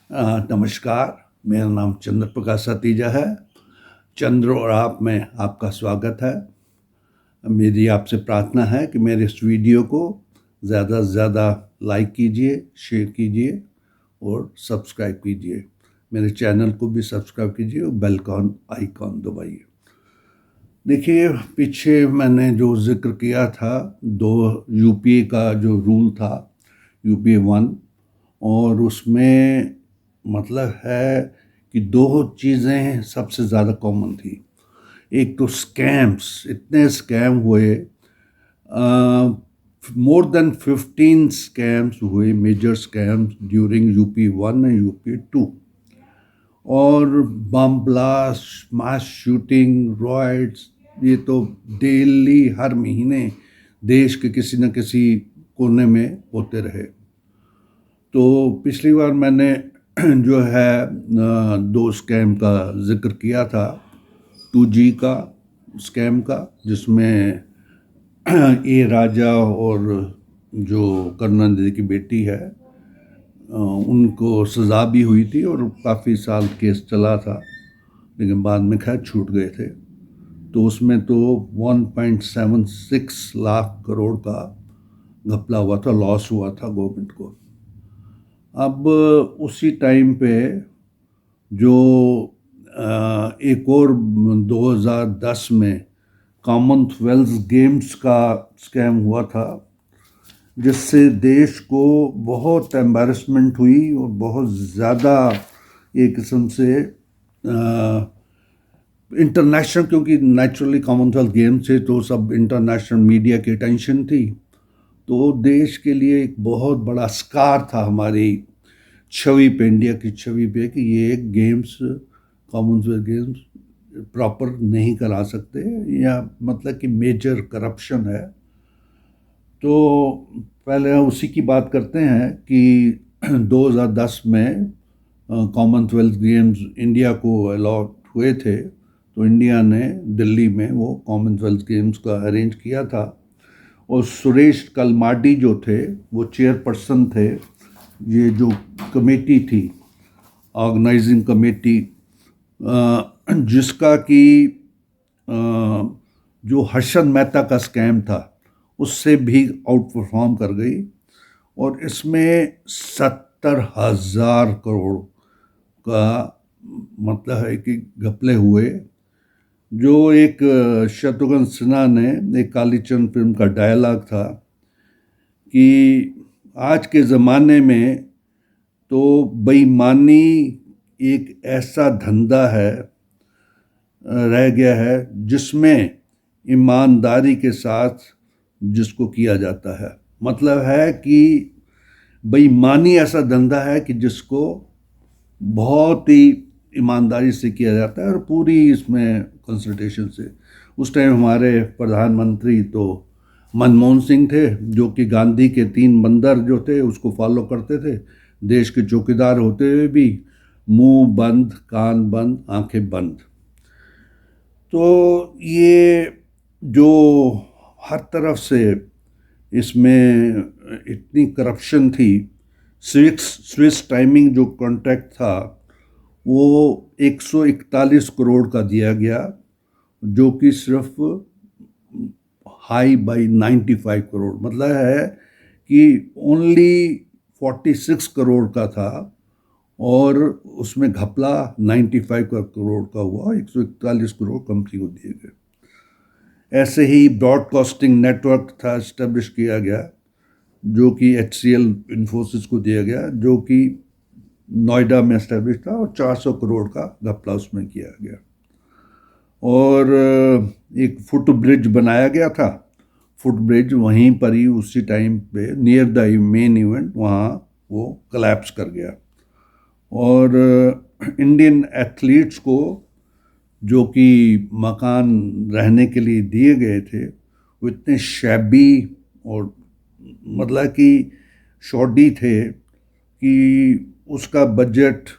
नमस्कार, मेरा नाम चंद्र प्रकाश सतीजा है। चंद्र और आप में आपका स्वागत है। मेरी आपसे प्रार्थना है कि मेरे इस वीडियो को ज़्यादा से ज़्यादा लाइक कीजिए, शेयर कीजिए और सब्सक्राइब कीजिए। मेरे चैनल को भी सब्सक्राइब कीजिए और बेल आइकॉन दबाइए। देखिए, पीछे मैंने जो ज़िक्र किया था, 2 यूपीए का जो रूल था, यूपीए 1, और उसमें मतलब है कि 2 चीज़ें सबसे ज़्यादा कॉमन थी। एक तो स्कैम्स, इतने स्कैम हुए, मोर देन 15 स्कैम्स हुए, major scams during UP 1 and UP 2। और bomb blast, mass shooting, riots, ये तो डेली हर महीने देश के किसी न किसी कोने में होते रहे। तो पिछली बार मैंने जो है 2 स्कैम का जिक्र किया था। 2G का स्कैम का, जिसमें ए राजा और जो करुणानिधि की बेटी है, उनको सज़ा भी हुई थी और काफ़ी साल केस चला था, लेकिन बाद में खैर छूट गए थे। तो उसमें तो 1.76 लाख करोड़ का घपला हुआ था, लॉस हुआ था गवर्नमेंट को। अब उसी टाइम पे जो एक और 2010 में कॉमनवेल्थ गेम्स का स्कैम हुआ था, जिससे देश को बहुत एम्बैरेसमेंट हुई और बहुत ज़्यादा एक किस्म से इंटरनेशनल, क्योंकि नेचुरली कॉमनवेल्थ गेम्स थे तो सब इंटरनेशनल मीडिया की अटेंशन थी। तो देश के लिए एक बहुत बड़ा स्कार था हमारी छवि पे, इंडिया की छवि पे, कि ये गेम्स, कॉमनवेल्थ गेम्स प्रॉपर नहीं करा सकते, या मतलब कि मेजर करप्शन है। तो पहले उसी की बात करते हैं कि 2010 में कॉमनवेल्थ गेम्स इंडिया को अलॉट हुए थे, तो इंडिया ने दिल्ली में वो कॉमनवेल्थ गेम्स का अरेंज किया था। और सुरेश कलमाडी जो थे, वो चेयरपर्सन थे। ये जो कमेटी थी, ऑर्गेनाइजिंग कमेटी, जिसका कि जो हर्षद मेहता का स्कैम था उससे भी आउट परफॉर्म कर गई। और इसमें 70,000 करोड़ का मतलब है कि घपले हुए। जो एक शत्रुघ्न सिन्हा ने एक कालीचरण फिल्म का डायलॉग था कि आज के ज़माने में तो बेईमानी एक ऐसा धंधा है, रह गया है, जिसमें ईमानदारी के साथ जिसको किया जाता है। मतलब है कि बेईमानी ऐसा धंधा है कि जिसको बहुत ही ईमानदारी से किया जाता है और पूरी इसमें कंसल्टेशन से। उस टाइम हमारे प्रधानमंत्री तो मनमोहन सिंह थे, जो कि गांधी के 3 बंदर जो थे उसको फॉलो करते थे। देश के चौकीदार होते हुए भी मुंह बंद, कान बंद, आंखें बंद। तो ये जो हर तरफ से इसमें इतनी करप्शन थी। स्विस टाइमिंग जो कॉन्ट्रैक्ट था वो 141 करोड़ का दिया गया, जो कि सिर्फ हाई बाई 95 करोड़, मतलब है कि ओनली 46 करोड़ का था और उसमें घपला 95 करोड़ का हुआ। 141 करोड़ कंपनी को दिए गए। ऐसे ही ब्रॉडकास्टिंग नेटवर्क था, इस्टेब्लिश किया गया, जो कि HCL इन्फोसिस को दिया गया, जो कि नोएडा में इस्टेब्लिश था, और 400 करोड़ का घपला उसमें किया गया। और एक फुट ब्रिज बनाया गया था। फुट ब्रिज वहीं पर ही उसी टाइम पे नियर द मेन इवेंट वहाँ वो कलैप्स कर गया। और इंडियन एथलीट्स को जो कि मकान रहने के लिए दिए गए थे, वो इतने शैबी और मतलब कि शॉडी थे कि उसका बजट,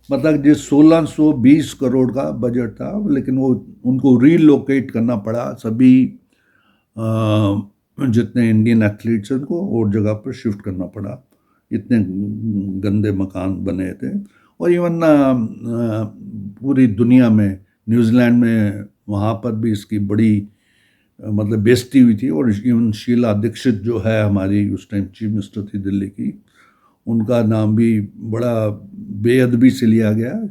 मतलब जो 1620 करोड़ का बजट था, लेकिन वो उनको रीलोकेट करना पड़ा। सभी जितने इंडियन एथलीट्स हैं उनको और जगह पर शिफ्ट करना पड़ा। इतने गंदे मकान बने थे। और इवन पूरी दुनिया में, न्यूजीलैंड में, वहाँ पर भी इसकी बड़ी मतलब बेइज्जती हुई थी। और इवन शीला दीक्षित जो है हमारी उस टाइम चीफ मिनिस्टर थी दिल्ली की, उनका नाम भी बड़ा बेअदबी से लिया गया।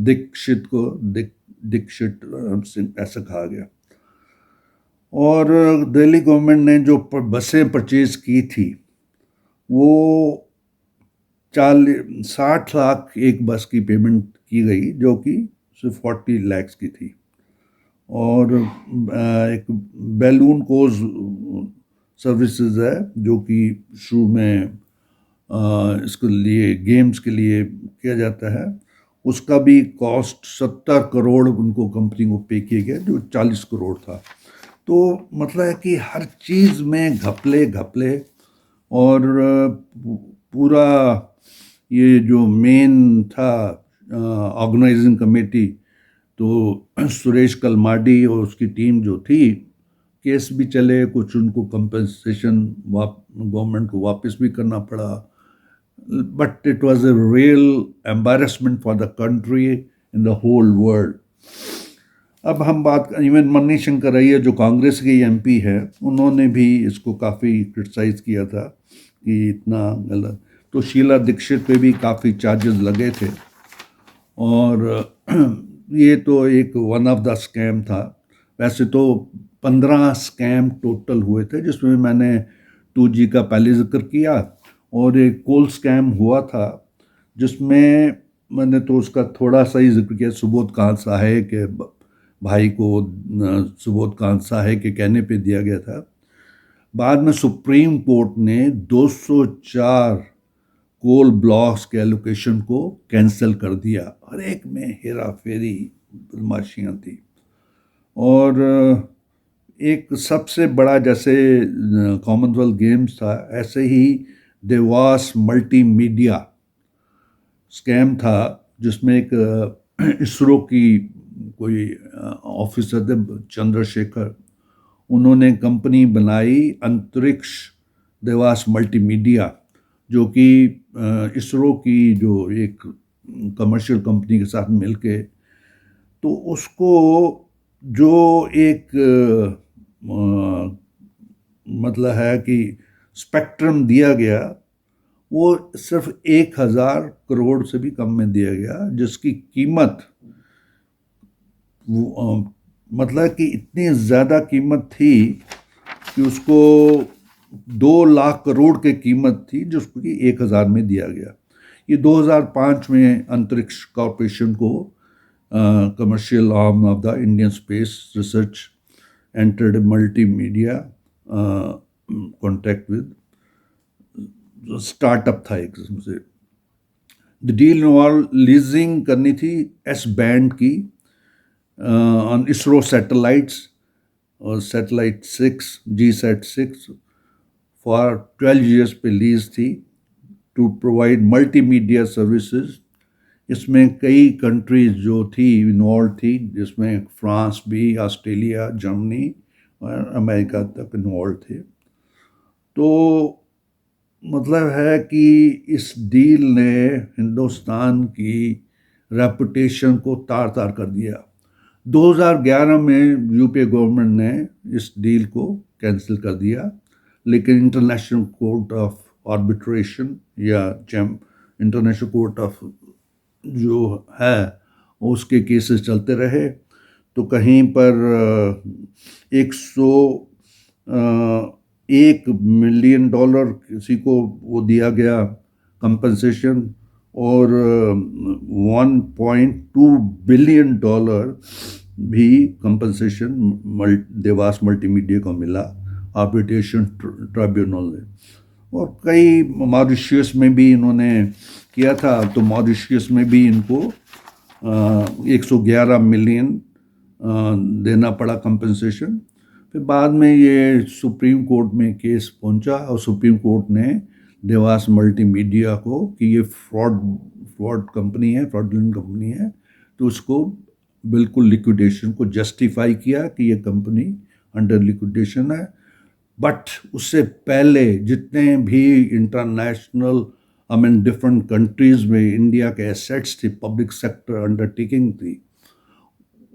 दीक्षित को दीक्षित ऐसा कहा गया। और दिल्ली गवर्नमेंट ने जो बसें परचेज की थी वो 60 लाख एक बस की पेमेंट की गई, जो कि सिर्फ 40 लाख की थी। और एक बैलून कोच सर्विसेज है जो कि शुरू में इसके लिए गेम्स के लिए किया जाता है, उसका भी कॉस्ट 70 करोड़ उनको कंपनी को पे किया गया, जो 40 करोड़ था। तो मतलब है कि हर चीज़ में घपले घपले। और पूरा ये जो मेन था ऑर्गेनाइजिंग कमेटी, तो सुरेश कलमाडी और उसकी टीम जो थी, केस भी चले, कुछ उनको कंपनसेशन गवर्नमेंट को वापस भी करना पड़ा। But it was a real embarrassment for the country in the whole world. अब हम बात, इवन मनी शंकर अय्यर जो कांग्रेस के एमपी है, उन्होंने भी इसको काफ़ी क्रिटिसाइज किया था कि इतना गलत। तो शीला दीक्षित पे भी काफ़ी चार्जेस लगे थे। और ये तो एक वन ऑफ द स्कैम था। वैसे तो 15 स्कैम टोटल हुए थे, जिसमें मैंने 2G का पहले जिक्र किया, और एक कोल स्कैम हुआ था जिसमें मैंने तो उसका थोड़ा सा ही जिक्र किया। सुबोध कांत साहे के भाई को सुबोध कांत साहे के कहने पे दिया गया था। बाद में सुप्रीम कोर्ट ने 204 कोल ब्लॉक्स के एलोकेशन को कैंसिल कर दिया। हर एक में हेरा फेरी बदमाशियाँ थी। और एक सबसे बड़ा जैसे कॉमनवेल्थ गेम्स था, ऐसे ही देवास मल्टीमीडिया स्कैम था, जिसमें एक इसरो की कोई ऑफिसर थे चंद्रशेखर, उन्होंने कंपनी बनाई अंतरिक्ष देवास मल्टीमीडिया, जो कि इसरो की जो एक कमर्शियल कंपनी के साथ मिलके, तो उसको जो एक मतलब है कि स्पेक्ट्रम दिया गया, वो सिर्फ 1000 करोड़ से भी कम में दिया गया, जिसकी कीमत मतलब कि इतनी ज़्यादा कीमत थी कि उसको 2 लाख करोड़ की कीमत थी, जिसको कि 1000 में दिया गया। ये 2005 में अंतरिक्ष कॉर्पोरेशन को commercial arm of the Indian space research entered multimedia contract with startup था एक किस्म से। द डील इन्वॉल्व लीजिंग करनी थी एस बैंड की ऑन इसरो सैटेलाइट्स और सैटेलाइट 6 GSAT-6 फॉर 12 years पे लीज थी टू प्रोवाइड मल्टीमीडिया सर्विसेज। इसमें कई कंट्रीज जो थी इन्वॉल्व थी, जिसमें फ्रांस भी, ऑस्ट्रेलिया, जर्मनी और अमेरिका तक इन्वॉल्व थे। तो मतलब है कि इस डील ने हिंदुस्तान की रेपुटेशन को तार तार कर दिया। 2011 में यूपीए गवर्नमेंट ने इस डील को कैंसिल कर दिया, लेकिन इंटरनेशनल कोर्ट ऑफ आर्बिट्रेशन या इंटरनेशनल कोर्ट ऑफ जो है उसके केसेस चलते रहे। तो कहीं पर 101 मिलियन डॉलर किसी को वो दिया गया कंपनसेशन, और 1.2 बिलियन डॉलर भी कंपनसेशन देवास मल्टीमीडिया को मिला आर्बिट्रेशन ट्राइब्यूनल ने। और कई मॉरिशस में भी इन्होंने किया था, तो मॉरिशस में भी इनको 111 मिलियन देना पड़ा कंपनसेशन। फिर बाद में ये सुप्रीम कोर्ट में केस पहुंचा, और सुप्रीम कोर्ट ने देवास मल्टीमीडिया को कि ये फ्रॉड कंपनी है, फ्रॉडलेंट कंपनी है, तो उसको बिल्कुल लिक्विडेशन को जस्टिफाई किया कि ये कंपनी अंडर लिक्विडेशन है। बट उससे पहले जितने भी international I mean different countries में इंडिया के एसेट्स थी, पब्लिक सेक्टर अंडरटेकिंग थी,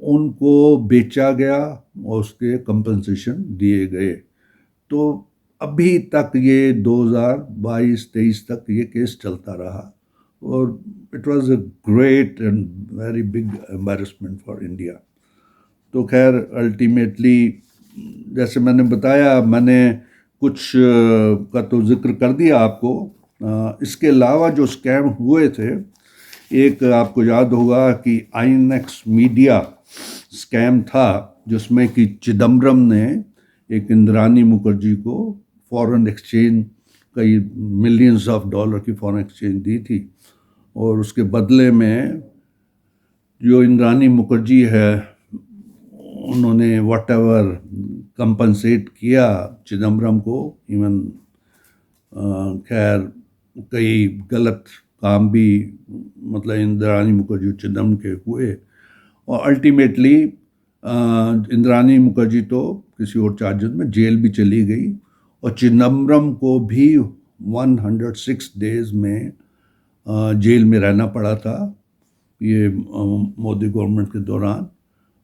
उनको बेचा गया और उसके कंपनसेशन दिए गए। तो अभी तक ये 2022-23 तक ये केस चलता रहा और it was a great and very big embarrassment for India. तो खैर अल्टीमेटली जैसे मैंने बताया, मैंने कुछ का तो जिक्र कर दिया आपको। इसके अलावा जो स्कैम हुए थे, एक आपको याद होगा कि आईएनएक्स मीडिया स्कैम था, जिसमें कि चिदम्बरम ने एक इंद्रानी मुखर्जी को फॉरेन एक्सचेंज कई मिलियंस ऑफ डॉलर की फॉरेन एक्सचेंज दी थी और उसके बदले में जो इंद्रानी मुखर्जी है उन्होंने वट एवर कंपनसेट किया चिदम्बरम को। इवन खैर कई गलत काम भी मतलब इंद्रानी मुखर्जी चिदम्बरम के हुए और अल्टीमेटली इंद्रानी मुखर्जी तो किसी और चार्जेस में जेल भी चली गई और चिदम्बरम को भी 106 डेज में जेल में रहना पड़ा था ये मोदी गवर्नमेंट के दौरान।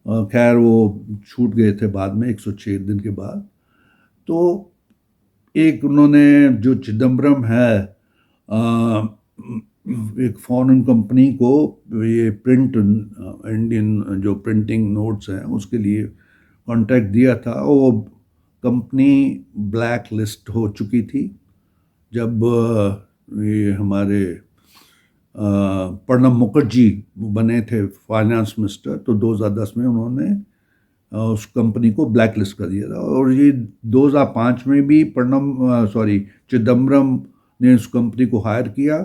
खैर वो छूट गए थे बाद में 106 दिन के बाद। तो एक उन्होंने जो चिदम्बरम है एक फॉरेन कंपनी को ये प्रिंट इंडियन जो प्रिंटिंग नोट्स हैं उसके लिए कॉन्ट्रैक्ट दिया था। वो कंपनी ब्लैक लिस्ट हो चुकी थी जब ये हमारे प्रणब मुखर्जी बने थे फाइनेंस मिनिस्टर, तो 2010 में उन्होंने उस कंपनी को ब्लैक लिस्ट कर दिया था। और ये 2005 में भी चिदम्बरम ने उस कंपनी को हायर किया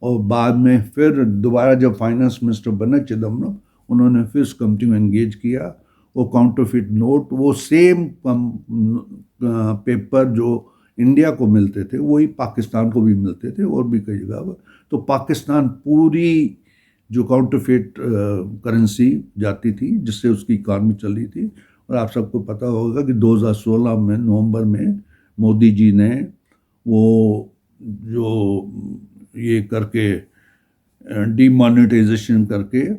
और बाद में फिर दोबारा जब फाइनेंस मिनिस्टर बने चिदम्बरम, उन्होंने फिर उस कंपनी को एंगेज किया। वो काउंटरफिट नोट, वो सेम पेपर जो इंडिया को मिलते थे वही पाकिस्तान को भी मिलते थे और भी कई जगह पर। तो पाकिस्तान पूरी जो काउंटरफिट करेंसी जाती थी जिससे उसकी इकॉनमी चल रही थी। और आप सबको पता होगा कि 2016 में नवंबर में मोदी जी ने वो जो ये करके डीमोनेटाइजेशन करके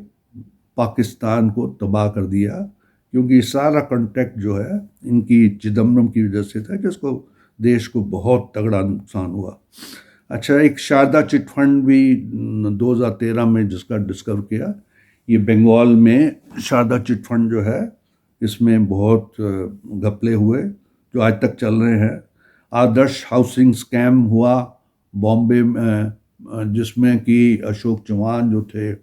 पाकिस्तान को तबाह कर दिया, क्योंकि सारा कॉन्ट्रैक्ट जो है इनकी चिदम्बरम की वजह से था, जिसको देश को बहुत तगड़ा नुकसान हुआ। अच्छा, एक शारदा चिट फंड भी 2013 में जिसका डिस्कवर किया, ये बंगाल में शारदा चिट फंड जो है इसमें बहुत घपले हुए जो आज तक चल रहे हैं। आदर्श हाउसिंग स्कैम हुआ बॉम्बे में, जिसमें कि अशोक चौहान जो थे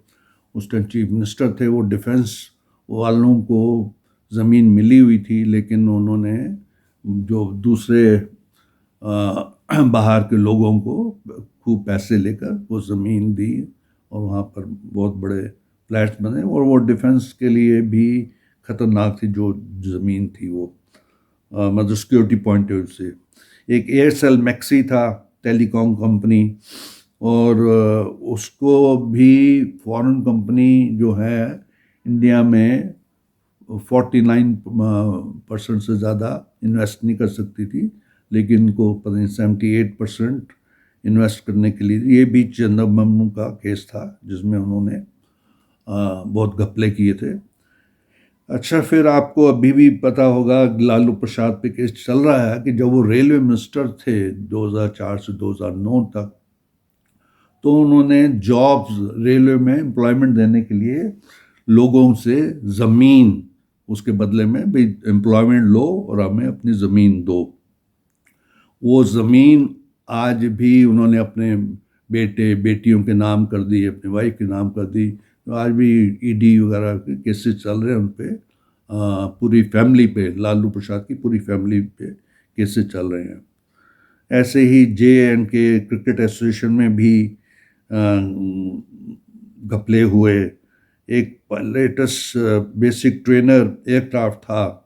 उस टाइम चीफ मिनिस्टर थे, वो डिफेंस वालों को ज़मीन मिली हुई थी, लेकिन उन्होंने जो दूसरे बाहर के लोगों को खूब पैसे लेकर वो ज़मीन दी और वहाँ पर बहुत बड़े फ्लैट्स बने और वो डिफेंस के लिए भी ख़तरनाक थी जो ज़मीन थी वो, मतलब सिक्योरिटी पॉइंट ऑफ व्यू से। एक एयरसेल मैक्सी था टेलीकॉम कंपनी, और उसको भी फॉरेन कंपनी जो है इंडिया में 49% से ज़्यादा इन्वेस्ट नहीं कर सकती थी, लेकिन इनको पता नहीं 78% इन्वेस्ट करने के लिए। ये भी चिदम्बरम का केस था जिसमें उन्होंने बहुत घपले किए थे। अच्छा, फिर आपको अभी भी पता होगा लालू प्रसाद पे केस चल रहा है कि जब वो रेलवे मिनिस्टर थे 2004 से 2009 तक, तो उन्होंने जॉब्स रेलवे में एम्प्लॉयमेंट देने के लिए लोगों से ज़मीन उसके बदले में भाई एम्प्लॉयमेंट लो और हमें अपनी ज़मीन दो। वो ज़मीन आज भी उन्होंने अपने बेटे बेटियों के नाम कर दी, अपनी वाइफ के नाम कर दी। तो आज भी ईडी वगैरह के केसेस चल रहे हैं उन पे, पूरी फैमिली पे, लालू प्रसाद की पूरी फैमिली पे केसेस चल रहे हैं। ऐसे ही JNK क्रिकेट एसोसिएशन में भी घपले हुए। एक लेटेस्ट बेसिक ट्रेनर एयरक्राफ्ट था,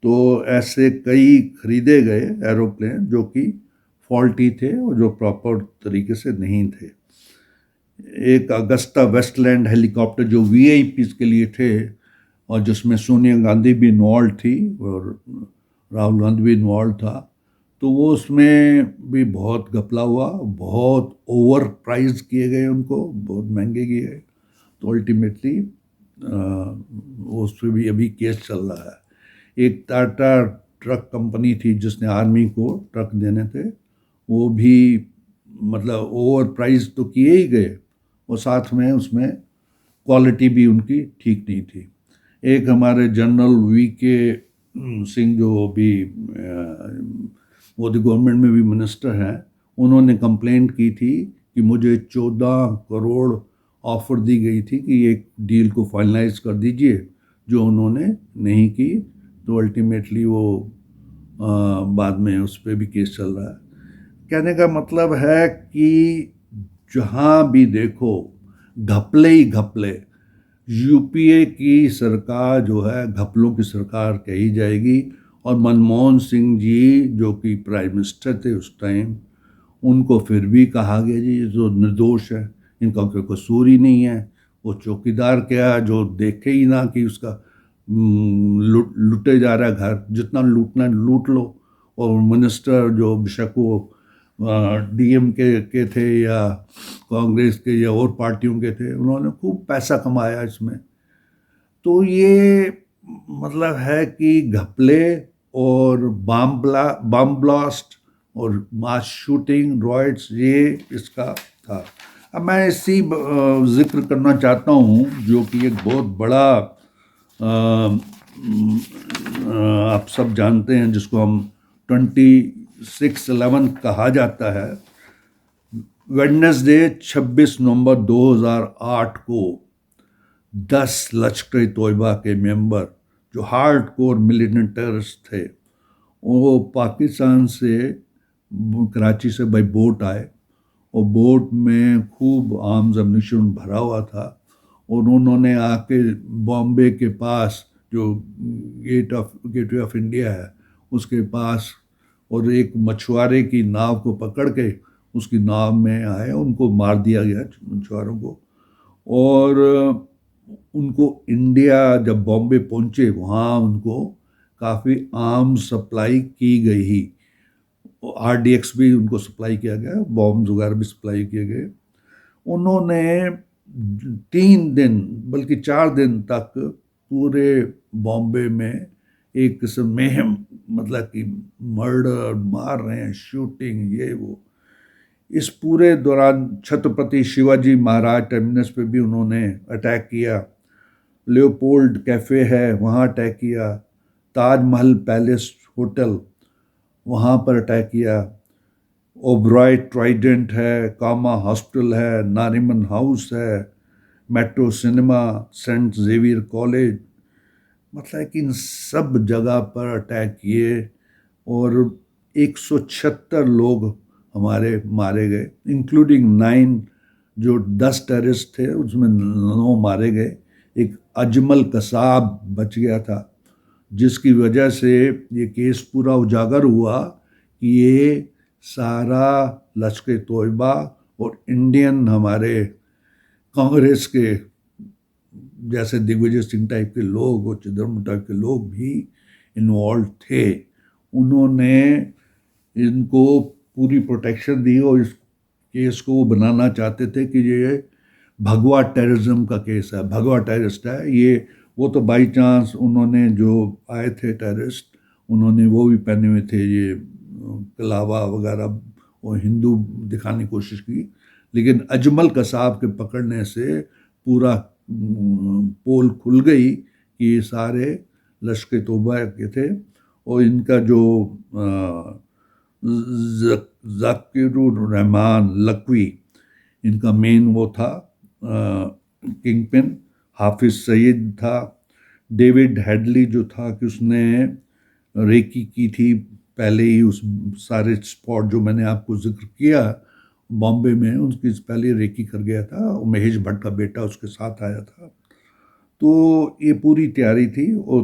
तो ऐसे कई खरीदे गए एरोप्लेन जो कि फॉल्टी थे और जो प्रॉपर तरीके से नहीं थे। एक अगस्ता वेस्टलैंड हेलीकॉप्टर जो VIPs के लिए थे और जिसमें सोनिया गांधी भी इन्वॉल्व थी और राहुल गांधी भी इन्वॉल्व था, तो वो उसमें भी बहुत घपला हुआ, बहुत ओवर प्राइस किए गए, उनको बहुत महंगे किए गए। तो अल्टीमेटली उस पर भी अभी केस चल रहा है। एक टाटा ट्रक कंपनी थी जिसने आर्मी को ट्रक देने थे, वो भी मतलब ओवर प्राइस तो किए ही गए, और साथ में उसमें क्वालिटी भी उनकी ठीक नहीं थी। एक हमारे जनरल वी के सिंह जो भी मोदी गवर्नमेंट में भी मिनिस्टर हैं, उन्होंने कंप्लेंट की थी कि मुझे 14 करोड़ ऑफर दी गई थी कि एक डील को फाइनलाइज कर दीजिए, जो उन्होंने नहीं की। तो अल्टीमेटली वो बाद में उस पर भी केस चल रहा है। कहने का मतलब है कि जहाँ भी देखो घपले ही घपले। यूपीए की सरकार जो है घपलों की सरकार कही जाएगी, और मनमोहन सिंह जी जो कि प्राइम मिनिस्टर थे उस टाइम, उनको फिर भी कहा गया जी ये तो निर्दोष है, इनका कोई कसूर ही नहीं है। वो चौकीदार क्या जो देखे ही ना कि उसका लुटे जा रहा है घर, जितना लूटना है लूट लो। और मिनिस्टर जो बेशक वो डीएम के थे या कांग्रेस के या और पार्टियों के थे, उन्होंने खूब पैसा कमाया इसमें। तो ये मतलब है कि घपले और बम ब्लास्ट और मास शूटिंग रॉयट्स, ये इसका था। अब मैं इसी जिक्र करना चाहता हूँ जो कि एक बहुत बड़ा आप सब जानते हैं, जिसको हम 26/11 कहा जाता है। वेडनेसडे 26 नवंबर 2008 को 10 लश्कर तोयबा के मेंबर जो हार्ड कोर मिलिटेंट टेररिस्ट थे, वो पाकिस्तान से कराची से बाई बोट आए, और बोट में खूब आर्म्स एम्यूनिशन भरा हुआ था, और उन्होंने आके बॉम्बे के पास जो गेटवे ऑफ इंडिया है उसके पास, और एक मछुआरे की नाव को पकड़ के उसकी नाव में आए, उनको मार दिया गया मछुआरों को। और उनको इंडिया जब बॉम्बे पहुंचे वहाँ उनको काफ़ी आर्म्स सप्लाई की गई ही, आरडीएक्स भी उनको सप्लाई किया गया, बॉम्ब्स वगैरह भी सप्लाई किए गए। उन्होंने 3 दिन बल्कि 4 दिन तक पूरे बॉम्बे में एक किस्म में मतलब कि मर्डर, मार रहे हैं, शूटिंग, ये वो। इस पूरे दौरान छत्रपति शिवाजी महाराज टर्मिनस पे भी उन्होंने अटैक किया, लियोपोल्ड कैफ़े है वहाँ अटैक किया, ताजमहल पैलेस होटल वहाँ पर अटैक किया, ओबरॉय ट्राइडेंट है, कामा हॉस्पिटल है, नारिमन हाउस है, metro cinema, saint Xavier college, मतलब कि इन सब जगह पर अटैक किए, और 176 लोग हमारे मारे गए, इंक्लूडिंग 9 जो 10 टेररिस्ट थे उसमें 9 मारे गए। एक अजमल कसाब बच गया था, जिसकी वजह से ये केस पूरा उजागर हुआ कि ये सारा लश्कर तोयबा और इंडियन हमारे कांग्रेस के जैसे दिग्विजय सिंह टाइप के लोग और चिदम्बरम टाइप के लोग भी इन्वॉल्व थे। उन्होंने इनको पूरी प्रोटेक्शन दी, और इस केस को वो बनाना चाहते थे कि ये भगवा टेररिज्म का केस है, भगवा टेररिस्ट है ये। वो तो बाई चांस उन्होंने जो आए थे टेररिस्ट, उन्होंने वो भी पहने हुए थे ये कलावा वगैरह, और हिंदू दिखाने की कोशिश की, लेकिन अजमल कसाब के पकड़ने से पूरा पोल खुल गई कि ये सारे लश्कर तोबा के थे। और इनका जो जाकिरुर रहमान लकवी, इनका मेन वो था किंग पिन। हाफिज सईद था, डेविड हेडली जो था कि उसने रेकी की थी पहले ही, उस सारे स्पॉट जो मैंने आपको जिक्र किया बॉम्बे में, उसकी पहले रेकी कर गया था, और महेश भट्ट का बेटा उसके साथ आया था। तो ये पूरी तैयारी थी। और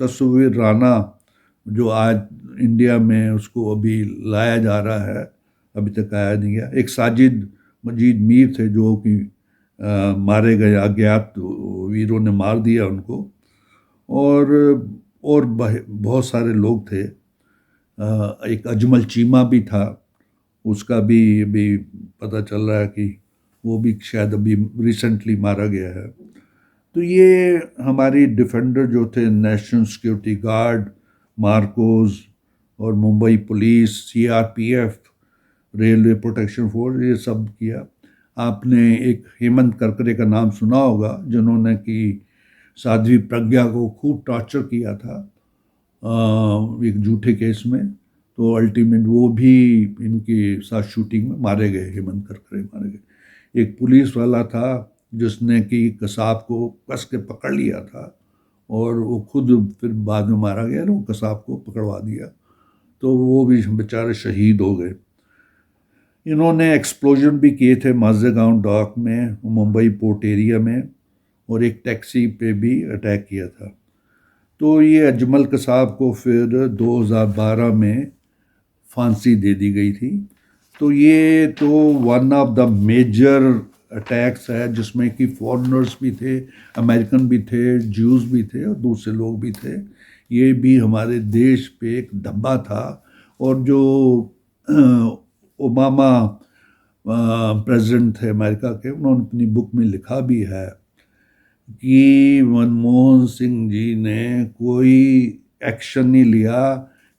तस्वीर राना जो आज इंडिया में उसको अभी लाया जा रहा है, अभी तक आया नहीं गया। एक साजिद मजीद मीर थे जो कि मारे गए, अज्ञात वीरों ने मार दिया उनको, और बहुत सारे लोग थे। एक अजमल चीमा भी था, उसका भी अभी पता चल रहा है कि वो भी शायद अभी रिसेंटली मारा गया है। तो ये हमारी डिफेंडर जो थे, नेशनल सिक्योरिटी गार्ड, मार्कोस और Mumbai police, CRPF, railway protection force, ये सब किया। आपने एक हेमंत करकरे का नाम सुना होगा, जिन्होंने कि साध्वी प्रज्ञा को खूब टॉर्चर किया था एक झूठे केस में। तो अल्टीमेट वो भी इनके साथ शूटिंग में मारे गए, हेमंत करकरे मारे गए। एक पुलिस वाला था जिसने कि कसाब को कस के पकड़ लिया था और वो खुद फिर बाद में मारा गया, वो कसाब को पकड़वा दिया, तो वो भी बेचारे शहीद हो गए। इन्होंने एक्सप्लोजन भी किए थे माजेगांव डॉक में, मुंबई पोर्ट एरिया में, और एक टैक्सी पे भी अटैक किया था। तो ये अजमल कसाब को फिर 2012 में फांसी दे दी गई थी। तो ये तो one of the major attacks है जिसमें कि फॉरेनर्स भी थे, अमेरिकन भी थे, ज्यूज भी थे और दूसरे लोग भी थे। ये भी हमारे देश पे एक धब्बा था। और जो ओबामा प्रेसिडेंट थे अमेरिका के, उन्होंने अपनी बुक में लिखा भी है कि मनमोहन सिंह जी ने कोई एक्शन नहीं लिया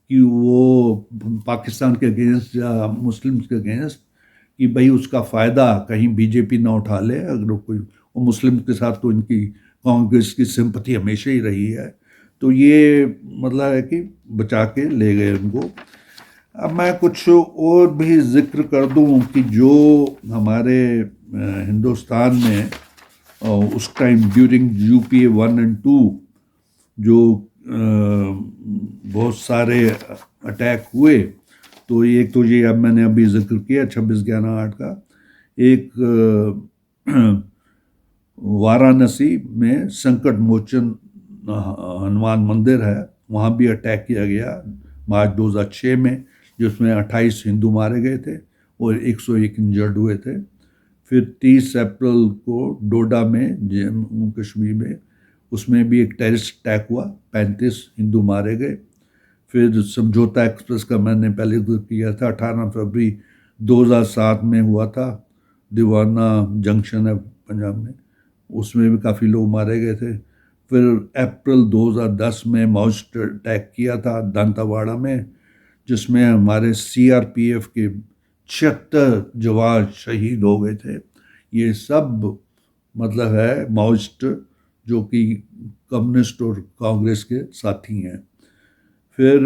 कि वो पाकिस्तान के अगेंस्ट या मुस्लिम्स के अगेंस्ट, कि भाई उसका फ़ायदा कहीं बीजेपी ना उठा ले। अगर कोई, वो मुस्लिम के साथ तो इनकी कांग्रेस की सिंपथी हमेशा ही रही है। तो ये मतलब है कि बचा के ले गए उनको। अब मैं कुछ और भी जिक्र कर दूं कि जो हमारे हिंदुस्तान में उस टाइम ड्यूरिंग UPA 1 and 2 जो बहुत सारे अटैक हुए। तो एक तो ये अब मैंने अभी जिक्र किया 26/11/8 का। एक वाराणसी में संकट मोचन हनुमान मंदिर है, वहाँ भी अटैक किया गया मार्च 2006 में, जिसमें 28 हिंदू मारे गए थे और 101 इंजर्ड हुए थे। फिर 30 अप्रैल को डोडा में, जम्मू कश्मीर में, उसमें भी एक टेररिस्ट अटैक हुआ, 35 हिंदू मारे गए। फिर समझौता एक्सप्रेस का मैंने पहले जिक्र किया था, 18 फरवरी 2007 में हुआ था, दीवाना जंक्शन है पंजाब में, उसमें भी काफ़ी लोग मारे गए थे। फिर अप्रैल 2010 में माओइस्ट अटैक किया था दंतेवाड़ा में, जिसमें हमारे CRPF के 76 जवान शहीद हो गए थे। ये सब मतलब है माओइस्ट, जो कि कम्युनिस्ट और कांग्रेस के साथी हैं। फिर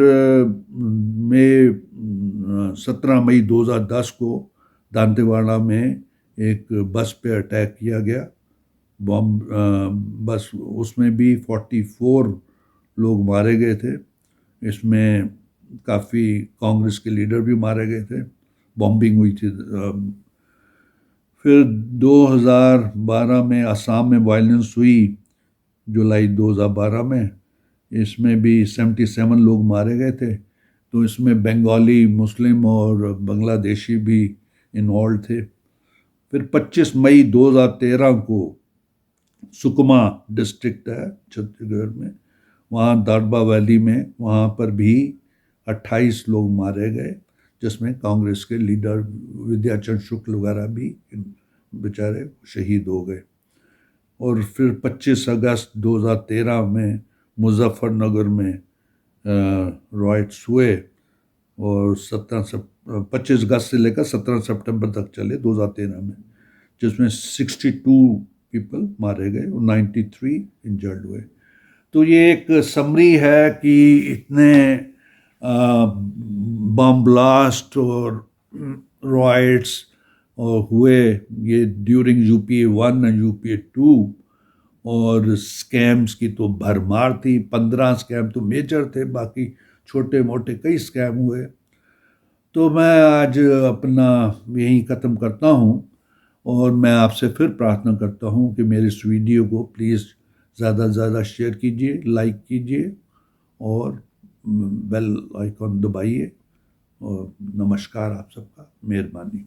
17 मई 2010 को दांतेवाड़ा में एक बस पे अटैक किया गया, बॉम्ब बस, उसमें भी 44 लोग मारे गए थे। इसमें काफ़ी कांग्रेस के लीडर भी मारे गए थे, बॉम्बिंग हुई थी। फिर 2012 में असम में वायलेंस हुई, जुलाई 2012 में, इसमें भी 77 लोग मारे गए थे। तो इसमें बंगाली, मुस्लिम और बांग्लादेशी भी इन्वॉल्व थे। फिर 25 मई 2013 को सुकमा डिस्ट्रिक्ट है छत्तीसगढ़ में, वहाँ दारबा वैली में, वहाँ पर भी 28 लोग मारे गए, जिसमें कांग्रेस के लीडर विद्याचंद्र शुक्ल वगैरह भी बेचारे शहीद हो गए। और फिर 25 अगस्त 2013 में मुजफ्फरनगर में रॉयट्स हुए, और 25 अगस्त से लेकर 17 सितंबर तक चले 2013 में, जिसमें 62 पीपल मारे गए और 93 इंजर्ड हुए। तो ये एक समरी है कि इतने बम ब्लास्ट और रॉयट्स और हुए ये ड्यूरिंग UPA 1 और UPA 2, और स्कैम्स की तो भरमार थी। 15 स्कैम तो मेजर थे, बाकी छोटे मोटे कई स्कैम हुए। तो मैं आज अपना यहीं ख़त्म करता हूँ, और मैं आपसे फिर प्रार्थना करता हूँ कि मेरे इस वीडियो को प्लीज़ ज़्यादा से ज़्यादा शेयर कीजिए, लाइक कीजिए और बेल आइकॉन दबाइए। और नमस्कार आप सबका, मेहरबानी।